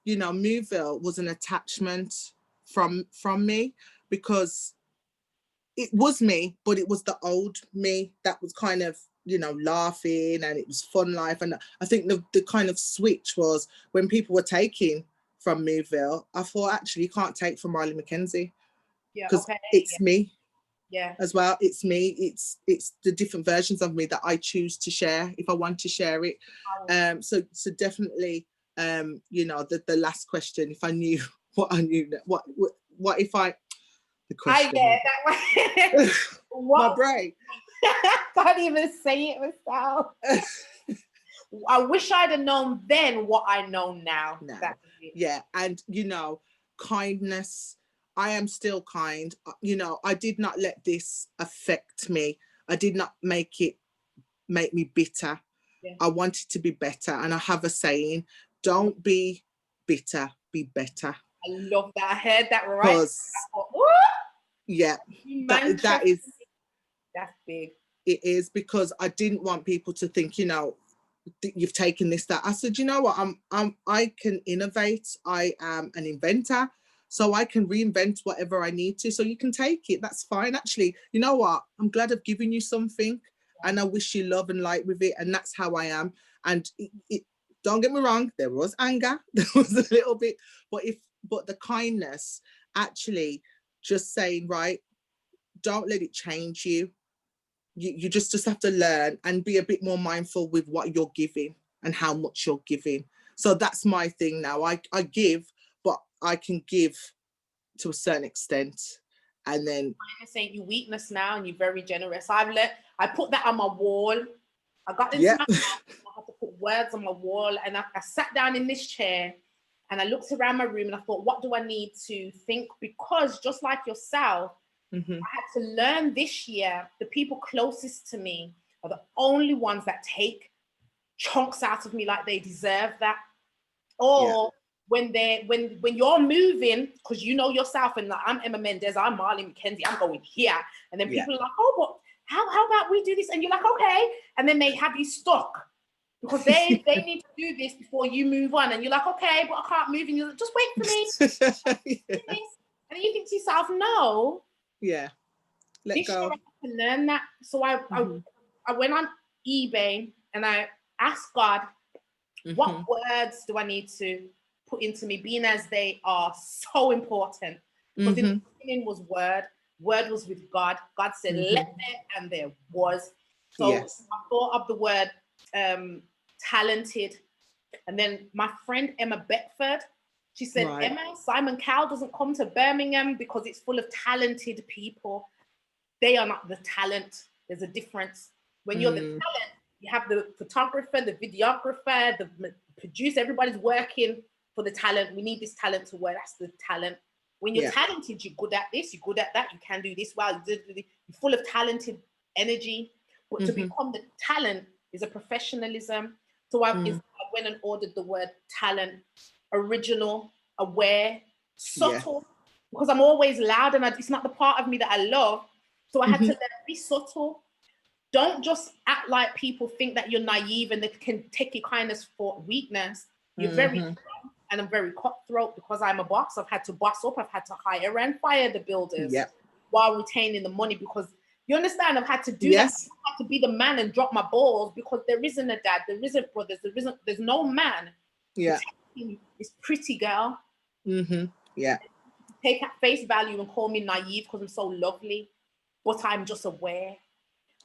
you know, Moville was an attachment from me, because it was me, but it was the old me that was kind of, you know, laughing, and it was fun life. And I think the kind of switch was when people were taking from Moville, I thought, actually, you can't take from Marlene Mckenzie, because it's me as well. It's me. It's the different versions of me that I choose to share if I want to share it. So definitely, you know, the last question, if I knew what I knew. What if I? The I question. get that one. My brain. Can't even say it myself. I wish I'd have known then what I know now. Yeah, and kindness. I am still kind. I did not let this affect me. I did not make me bitter. Yeah. I wanted to be better, and I have a saying: don't be bitter, be better. I love that. I heard that right. Yeah, that is. That's big. It is, because I didn't want people to think, you've taken this, that. I said, you know what, I can innovate. I am an inventor, so I can reinvent whatever I need to. So you can take it. That's fine. Actually, you know what? I'm glad I've given you something, and I wish you love and light with it. And that's how I am. And don't get me wrong, there was anger, there was a little bit, but the kindness, actually just saying, right, don't let it change you. You just have to learn and be a bit more mindful with what you're giving and how much you're giving. So that's my thing now. I give, but I can give to a certain extent. And then kindness ain't your weakness now, and you're very generous. I put that on my wall. I got into my house, I had to put words on my wall, and I sat down in this chair and I looked around my room and I thought, what do I need to think? Because just like yourself, I had to learn this year, the people closest to me are the only ones that take chunks out of me like they deserve that. Or when you're moving, because you know yourself, and like, I'm Emma Mendez, I'm Marlene Mckenzie, I'm going here. And then people are like, oh, but how about we do this? And you're like, okay. And then they have you stuck because they need to do this before you move on. And you're like, okay, but I can't move. And you're like, just wait for me. And then you think to yourself, no. Yeah. Let go. I had to learn that. So I went on eBay and I asked God, what words do I need to put into me, being as they are so important? Because in the beginning was word was with God. God said, let there, and there was. So I thought of the word talented. And then my friend Emma Beckford, she said, Emma, Simon Cowell doesn't come to Birmingham because it's full of talented people. They are not the talent. There's a difference. When you're the talent, you have the photographer, the videographer, the producer, everybody's working for the talent. We need this talent to work. That's the talent. When you're talented, you're good at this, you're good at that, you can do this well, you're full of talented energy. But to become the talent is a professionalism. So I went and ordered the word talent, original, aware, subtle, because I'm always loud and it's not the part of me that I love. So I had to learn, be subtle. Don't just act like people think that you're naive and they can take your kindness for weakness. You're very strong, and I'm very cutthroat because I'm a boss. I've had to boss up. I've had to hire and fire the builders while retaining the money, because you understand, I've had to do that. I've had to be the man and drop my balls because there isn't a dad, there isn't brothers, there's no man. This pretty girl. Take at face value and call me naive because I'm so lovely, but I'm just aware.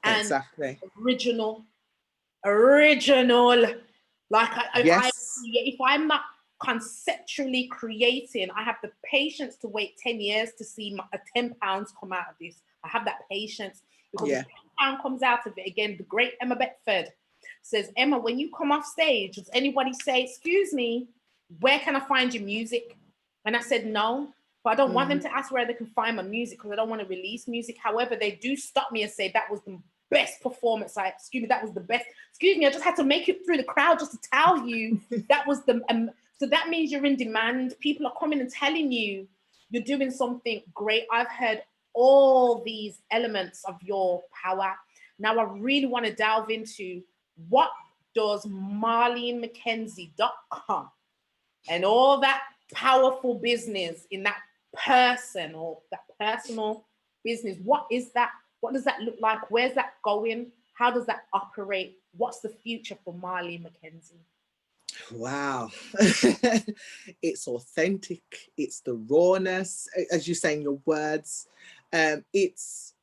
And original. Like if I'm not conceptually creating, I have the patience to wait 10 years to see a 10 pounds come out of this. I have that patience because if 10 pounds comes out of it, again, the great Emma Beckford says, Emma, when you come off stage, does anybody say, excuse me, where can I find your music? And I said, no, but I don't want them to ask where they can find my music because I don't want to release music. However, they do stop me and say, that was the best performance. Excuse me, that was the best. Excuse me, I just had to make it through the crowd just to tell you that was the, so that means you're in demand. People are coming and telling you you're doing something great. I've heard all these elements of your power. Now I really want to delve into what does MarleneMckenzie.com and all that powerful business in that person or that personal business. What is that? What does that look like? Where's that going? How does that operate? What's the future for Marlene Mckenzie? Wow. It's authentic. It's the rawness, as you say in your words. It's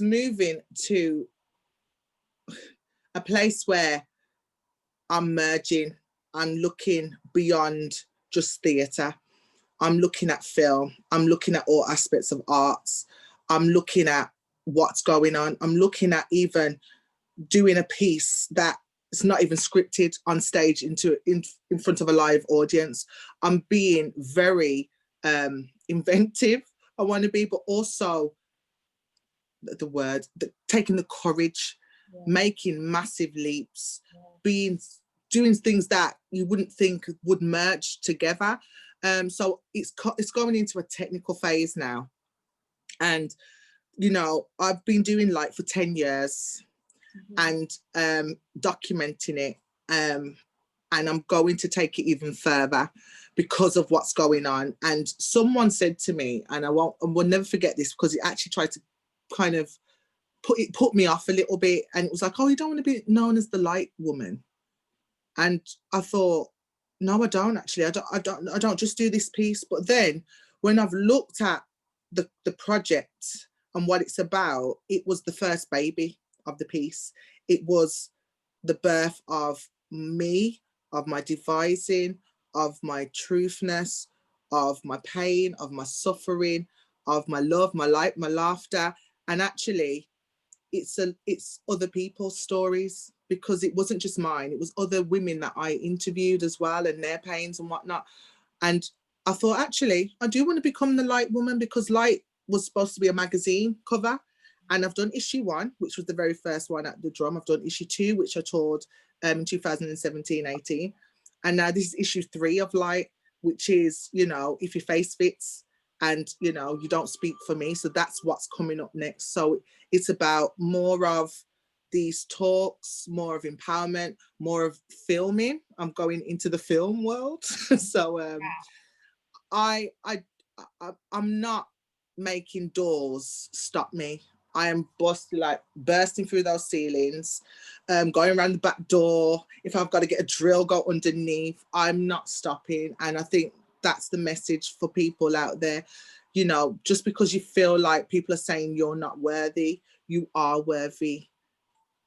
moving to a place where I'm merging. I'm looking beyond just theatre. I'm looking at film. I'm looking at all aspects of arts. I'm looking at what's going on. I'm looking at even doing a piece that it's not even scripted on stage in front of a live audience. I'm being very inventive. I want to be, but also taking the courage, making massive leaps, doing things that you wouldn't think would merge together. So it's going into a technical phase now, and you know, I've been doing light for 10 years and documenting it, and I'm going to take it even further because of what's going on. And someone said to me, and I will never forget this, because it actually tried to kind of put me off a little bit, and it was like, oh, you don't want to be known as the light woman. And I thought, no, I don't actually. I don't just do this piece. But then when I've looked at the project and what it's about, it was the first baby of the piece. It was the birth of me, of my devising, of my truthness, of my pain, of my suffering, of my love, my light, my laughter. And actually, it's other people's stories, because it wasn't just mine. It was other women that I interviewed as well, and their pains and whatnot. And I thought, actually, I do want to become the Light woman, because Light was supposed to be a magazine cover. And I've done issue 1, which was the very first one at the Drum. I've done issue 2, which I toured in 2017-18. And now this is issue 3 of Light, which is, you know, if your face fits and, you know, you don't speak for me. So that's what's coming up next. So it's about more of these talks, more of empowerment, more of filming. I'm going into the film world. So I'm not making doors stop me. I am bursting through those ceilings, going around the back door. If I've got to get a drill, go underneath. I'm not stopping. And I think that's the message for people out there. You know, just because you feel like people are saying you're not worthy, you are worthy.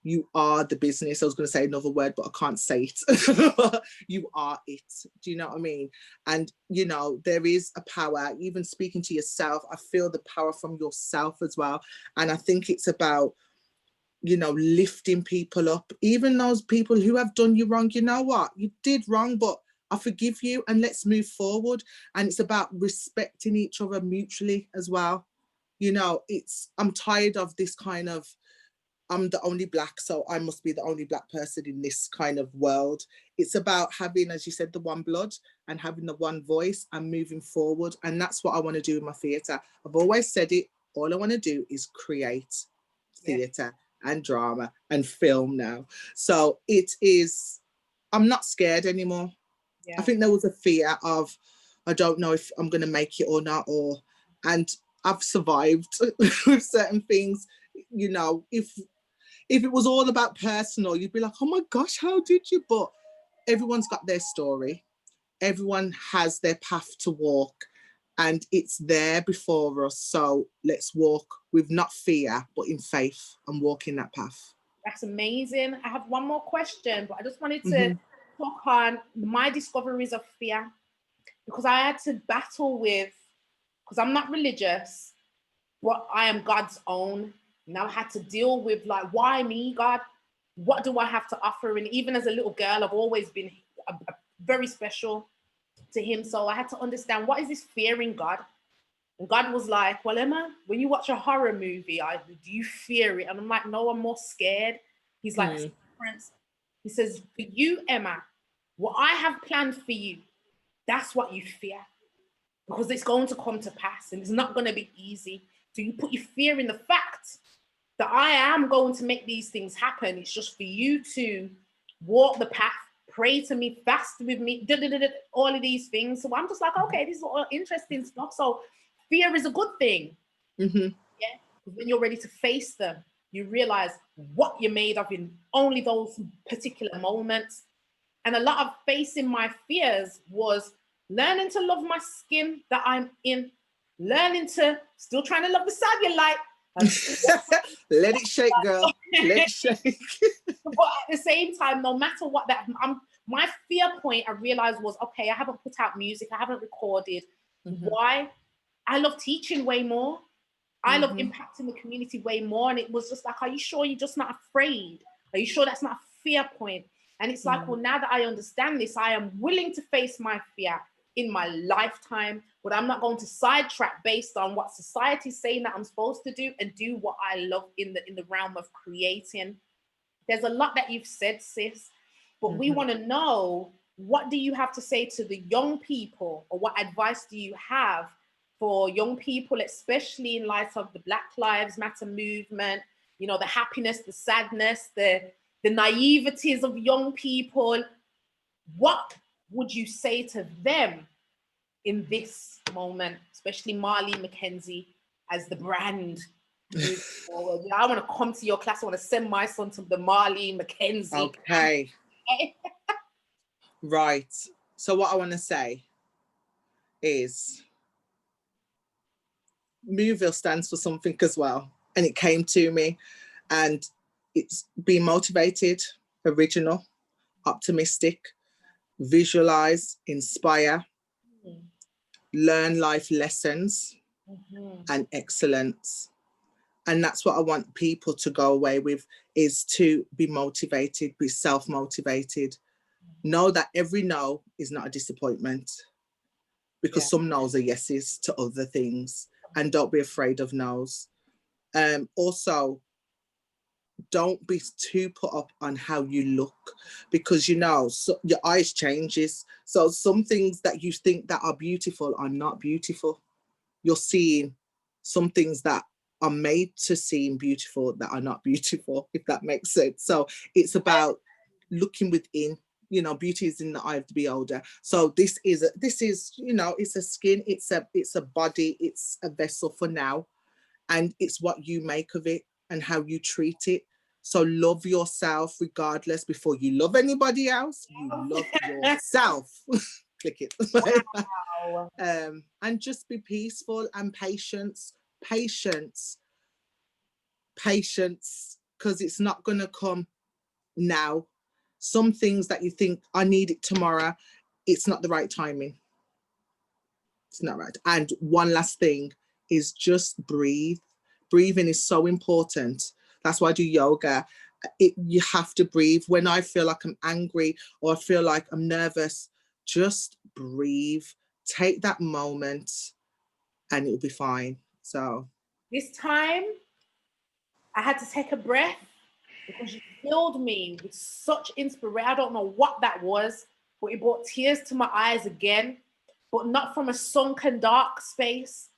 You are the business. I was going to say another word, but I can't say it. You are it. Do you know what I mean? And, you know, there is a power, even speaking to yourself. I feel the power from yourself as well. And I think it's about, you know, lifting people up, even those people who have done you wrong. You know what? You did wrong, but I forgive you, and let's move forward. And it's about respecting each other mutually as well. You know, I'm tired of this kind of, I'm the only Black, so I must be the only Black person in this kind of world. It's about having, as you said, the one blood and having the one voice and moving forward. And that's what I want to do in my theatre. I've always said it. All I want to do is create theatre and drama and film now. So it is, I'm not scared anymore. I think there was a fear of, I don't know if I'm going to make it or not, and I've survived with certain things. You know, if it was all about personal, you'd be like, oh my gosh, how did you? But everyone's got their story. Everyone has their path to walk, and it's there before us. So let's walk with not fear, but in faith, and walk in that path. That's amazing. I have one more question, but I just wanted to talk on my discoveries of fear, because I had to battle with, because I'm not religious, but I am God's own. Now I had to deal with, like, why me, God? What do I have to offer? And even as a little girl, I've always been very special to him. So I had to understand, what is this fear in God? And God was like, well, Emma, when you watch a horror movie, do you fear it? And I'm like, no, I'm more scared. He's like, difference. He says, for you, Emma, what I have planned for you, that's what you fear, because it's going to come to pass and it's not going to be easy. So you put your fear in the fact that I am going to make these things happen. It's just for you to walk the path, pray to me, fast with me, all of these things. So I'm just like, okay, this is all interesting stuff. So fear is a good thing. Yeah, when you're ready to face them, you realize what you're made of in only those particular moments. And a lot of facing my fears was learning to love my skin that I'm in, learning to still trying to love the cellulite. Let it shake, girl. Let it shake. But at the same time, no matter what my fear point, I realized was, okay, I haven't put out music, I haven't recorded. Why? I love teaching way more. I love impacting the community way more. And it was just like, are you sure you're just not afraid? Are you sure that's not a fear point? And it's like, well, now that I understand this, I am willing to face my fear in my lifetime, but I'm not going to sidetrack based on what society's saying that I'm supposed to do, and do what I love in the realm of creating. There's a lot that you've said, sis, but we want to know, what do you have to say to the young people, or what advice do you have for young people, especially in light of the Black Lives Matter movement, you know, the happiness, the sadness, the naiveties of young people? What would you say to them in this moment, especially Marlene Mckenzie as the brand moving forward? You know, I want to come to your class. I want to send my son to the Marlene Mckenzie. Okay. Right. So what I want to say is, Moville stands for something as well. And it came to me, and it's being motivated, original, optimistic, visualize, inspire, learn life lessons, and excellence. And that's what I want people to go away with, is to be motivated, be self-motivated. Know that every no is not a disappointment, because some no's are yeses to other things. And don't be afraid of no's. Also, don't be too put up on how you look, because you know, so your eyes changes. So some things that you think that are beautiful are not beautiful. You're seeing some things that are made to seem beautiful that are not beautiful, if that makes sense. So it's about looking within. You know, beauty is in the eye of the beholder. So this is you know, it's a skin, it's a body, it's a vessel for now, and it's what you make of it and how you treat it. So love yourself regardless. Before you love anybody else, you love yourself. Click it. Wow. And just be peaceful, and patience, because it's not going to come now. Some things that you think, I need it tomorrow, it's not the right timing. It's not right. And one last thing is just breathe. Breathing is so important. That's why I do yoga. You have to breathe. When I feel like I'm angry or I feel like I'm nervous, just breathe. Take that moment and it'll be fine. So this time I had to take a breath, because you filled me with such inspiration. I don't know what that was, but it brought tears to my eyes again, but not from a sunken dark space.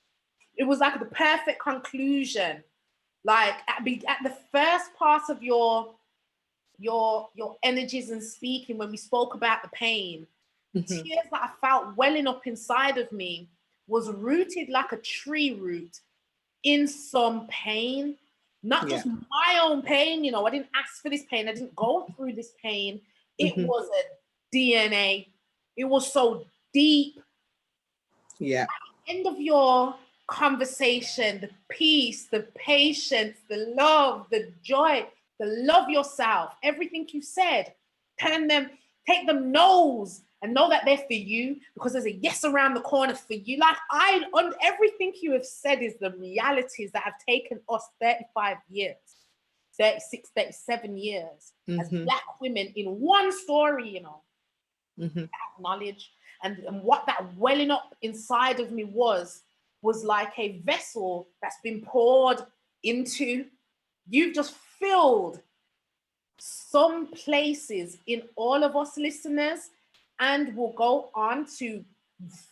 It was like the perfect conclusion. Like at the first part of your energies and speaking, when we spoke about the pain, the tears that I felt welling up inside of me was rooted like a tree root in some pain. Not just my own pain, you know, I didn't ask for this pain. I didn't go through this pain. It was a DNA. It was so deep. Yeah. At the end of your conversation, the peace, the patience, the love, the joy, the love yourself, everything you said, take them no's and know that they're for you, because there's a yes around the corner for you. Like everything you have said is the realities that have taken us 35 years, 36, 37 years as Black women in one story, you know, that knowledge. And what that welling up inside of me was like a vessel that's been poured into. You've just filled some places in all of us listeners, and will go on to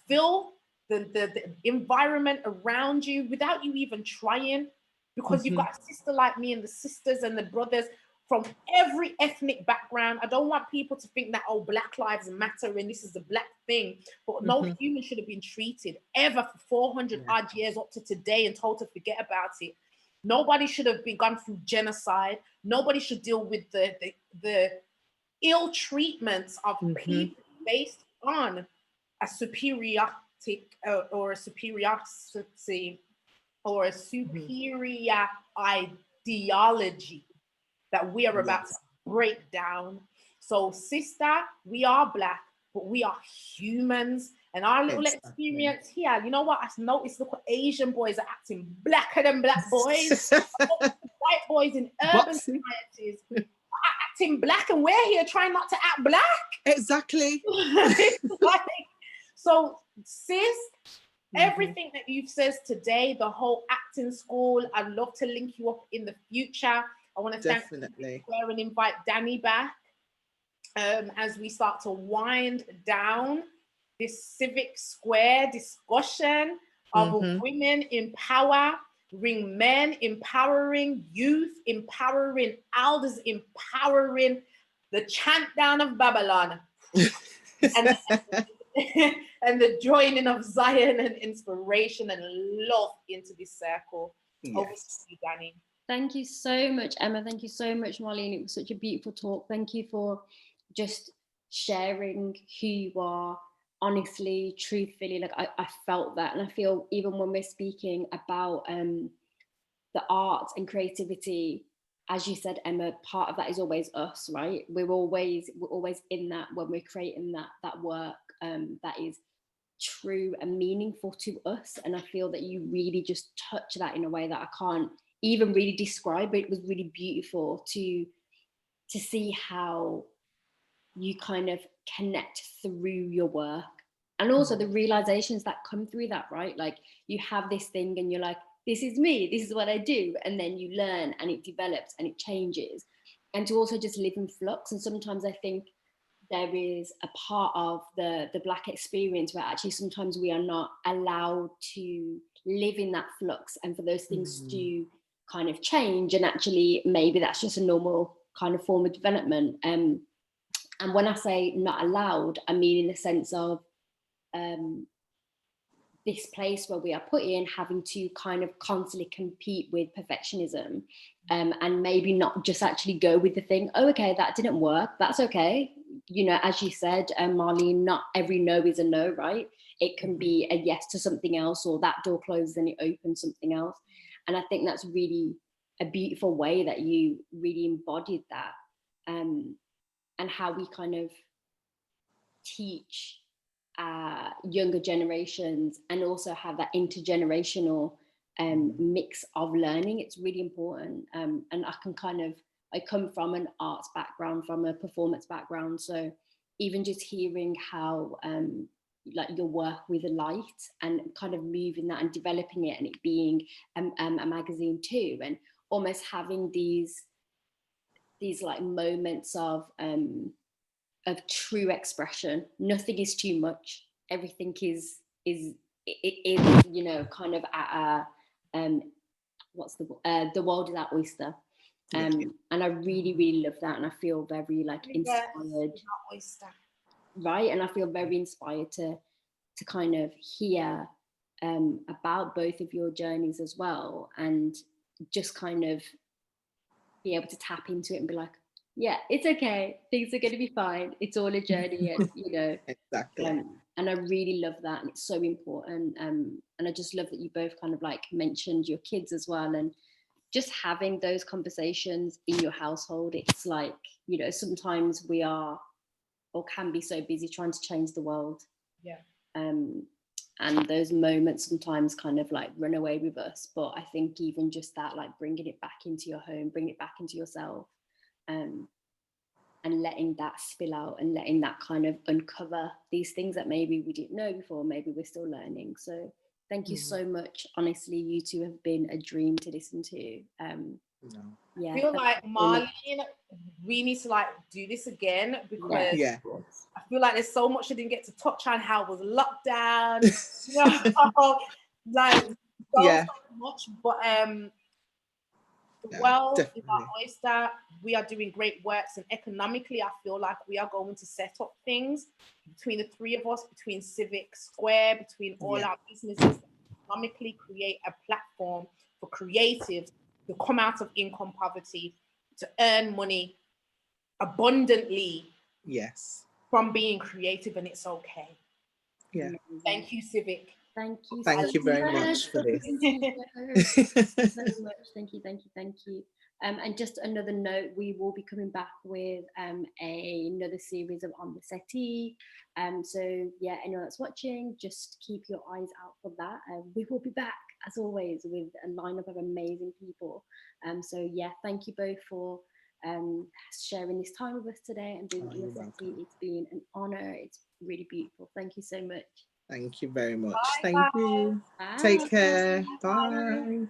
fill the environment around you without you even trying, because you've got a sister like me, and the sisters and the brothers from every ethnic background. I don't want people to think that, oh, Black Lives Matter and this is a Black thing, but no human should have been treated ever for 400 odd years up to today and told to forget about it. Nobody should have been gone through genocide. Nobody should deal with the ill treatments of people based on a superiority or a superiority or a superior ideology that we are about to break down. So, sister, we are Black, but we are humans. And our little experience here, you know what? I've noticed, look, Asian boys are acting blacker than black boys. White boys in urban societies are acting black, and we're here trying not to act black. Exactly. Like, so, sis, everything that you've said today, the whole acting school, I'd love to link you up in the future. I want to thank you and invite Danny back as we start to wind down this civic square discussion of women in power, men empowering youth, empowering elders, empowering the chant down of Babylon, and, and the joining of Zion and inspiration and love into this circle. Yes. Over to you, Danny. Thank you so much, Emma. Thank you so much, Marlene. It was such a beautiful talk. Thank you for just sharing who you are, honestly, truthfully. Like I felt that, and I feel even when we're speaking about the arts and creativity, as you said, Emma, part of that is always us, right? We're always in that when we're creating that work that is true and meaningful to us. And I feel that you really just touch that in a way that I can't even really describe. It was really beautiful to see how you kind of connect through your work, and also the realizations that come through that, right? Like you have this thing and you're like, this is me, this is what I do, and then you learn and it develops and it changes. And to also just live in flux. And sometimes I think there is a part of the Black experience where actually sometimes we are not allowed to live in that flux, and for those things to kind of change, and actually maybe that's just a normal kind of form of development. And when I say not allowed, I mean in the sense of this place where we are put in, having to kind of constantly compete with perfectionism, and maybe not just actually go with the thing. Oh, okay, that didn't work. That's okay. You know, as you said, Marlene, not every no is a no, right? It can be a yes to something else, or that door closes and it opens something else. And I think that's really a beautiful way that you really embodied that, and how we kind of teach younger generations and also have that intergenerational mix of learning. It's really important. And I come from an arts background, from a performance background. So even just hearing how like your work with light and kind of moving that and developing it, and it being a magazine too, and almost having these like moments of true expression. Nothing is too much. Everything is you know, kind of at a the world is our oyster. And I really love that, and I feel very like inspired. Right, and I feel very inspired to kind of hear about both of your journeys as well, and just kind of be able to tap into it and be like, yeah, it's okay, things are going to be fine, it's all a journey. And you know, exactly. And I really love that, and it's so important. And I just love that you both kind of like mentioned your kids as well, and just having those conversations in your household. It's like, you know, sometimes we are or can be so busy trying to change the world, and those moments sometimes kind of like run away with us. But I think even just that, like bringing it back into your home, bring it back into yourself, and letting that spill out, and letting that kind of uncover these things that maybe we didn't know before, maybe we're still learning. So thank you so much. Honestly, you two have been a dream to listen to. Yeah, I feel like Marlene, we need to like do this again, because I feel like there's so much I didn't get to touch on. How was lockdown? You know, like so much. But the world is our oyster. We are doing great works, and economically, I feel like we are going to set up things between the three of us, between Civic Square, between all our businesses, economically create a platform for creatives to come out of income poverty, to earn money abundantly. Yes. From being creative, and it's okay. Yeah. Thank you, Civic. Thank you. Thank you very much for this. Thank you very much. Thank you. And just another note, we will be coming back with another series of On the Settee. So yeah, anyone that's watching, just keep your eyes out for that. We will be back as always with a lineup of amazing people. So yeah, thank you both for sharing this time with us today and being on the Settee. It's been an honor. It's really beautiful. Thank you so much. Thank you very much. Bye, Thank you. Bye. Take care. Bye. Bye.